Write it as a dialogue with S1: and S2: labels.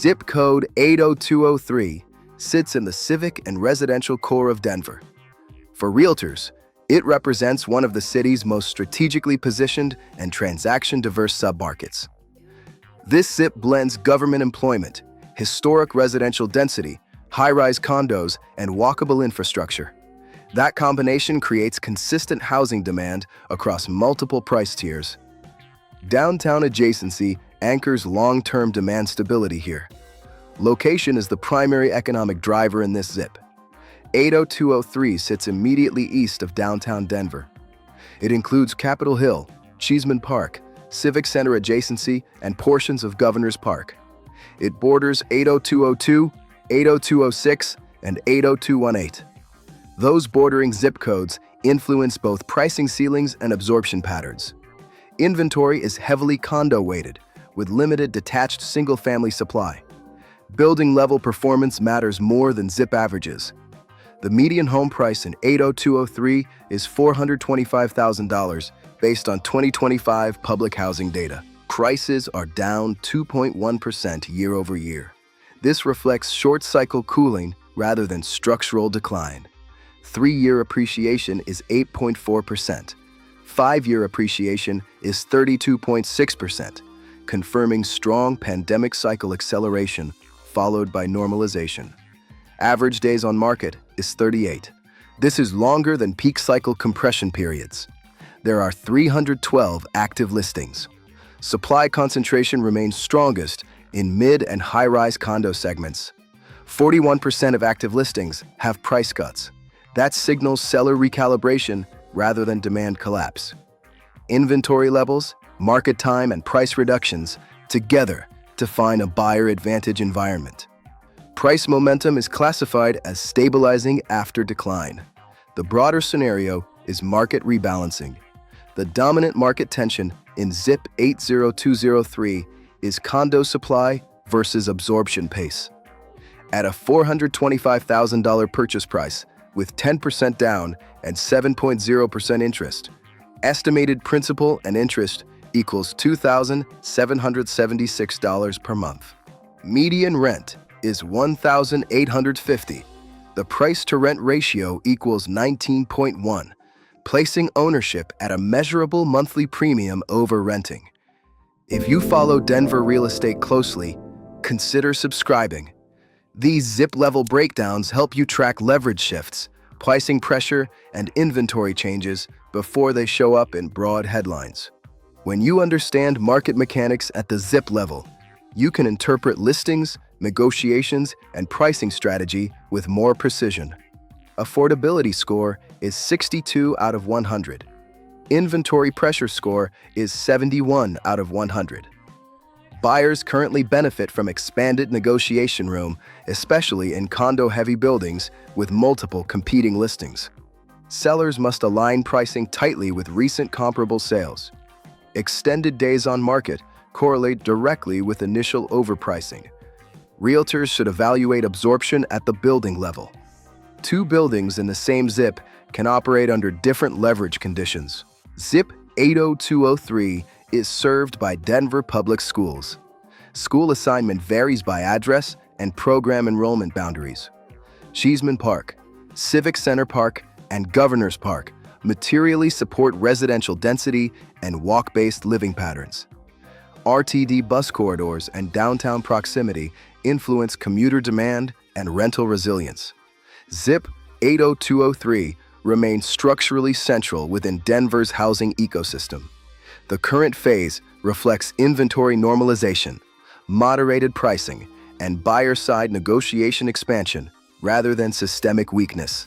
S1: Zip code 80203 sits in the civic and residential core of Denver. For Realtors, it represents one of the city's most strategically positioned and transaction-diverse submarkets. This zip blends government employment, historic residential density, high-rise condos, and walkable infrastructure. That combination creates consistent housing demand across multiple price tiers. Downtown adjacency anchors long-term demand stability here. Location is the primary economic driver in this zip. 80203 sits immediately east of downtown Denver. It includes Capitol Hill, Cheesman Park, Civic Center adjacency, and portions of Governor's Park. It borders 80202, 80206, and 80218. Those bordering zip codes influence both pricing ceilings and absorption patterns. Inventory is heavily condo-weighted, with limited detached single-family supply. Building-level performance matters more than zip averages. The median home price in 80203 is $425,000 based on 2025 public housing data. Prices are down 2.1% year over year. This reflects short-cycle cooling rather than structural decline. 3-year appreciation is 8.4%. 5-year appreciation is 32.6%, confirming strong pandemic cycle acceleration followed by normalization. Average days on market is 38. This is longer than peak cycle compression periods. There are 312 active listings. Supply concentration remains strongest in mid and high-rise condo segments. 41% of active listings have price cuts. That signals seller recalibration rather than demand collapse. Inventory levels, market time, and price reductions together define a buyer advantage environment. Price momentum is classified as stabilizing after decline. The broader scenario is market rebalancing. The dominant market tension in ZIP 80203 is condo supply versus absorption pace. At a $425,000 purchase price with 10% down and 7.0% interest, estimated principal and interest equals $2,776 per month. Median rent is $1,850. The price-to-rent ratio equals 19.1, placing ownership at a measurable monthly premium over renting. If you follow Denver real estate closely, consider subscribing. These zip-level breakdowns help you track leverage shifts, pricing pressure, and inventory changes before they show up in broad headlines. When you understand market mechanics at the zip level, you can interpret listings, negotiations, and pricing strategy with more precision. Affordability score is 62 out of 100. Inventory pressure score is 71 out of 100. Buyers currently benefit from expanded negotiation room, especially in condo-heavy buildings with multiple competing listings. Sellers must align pricing tightly with recent comparable sales. Extended days on market correlate directly with initial overpricing. Realtors should evaluate absorption at the building level. 2 buildings in the same zip can operate under different leverage conditions. Zip 80203 is served by Denver Public Schools. School assignment varies by address and program enrollment boundaries. Cheesman Park, Civic Center Park, and Governor's Park materially support residential density and walk-based living patterns. RTD bus corridors and downtown proximity influence commuter demand and rental resilience. ZIP 80203 remains structurally central within Denver's housing ecosystem. The current phase reflects inventory normalization, moderated pricing, and buyer-side negotiation expansion rather than systemic weakness.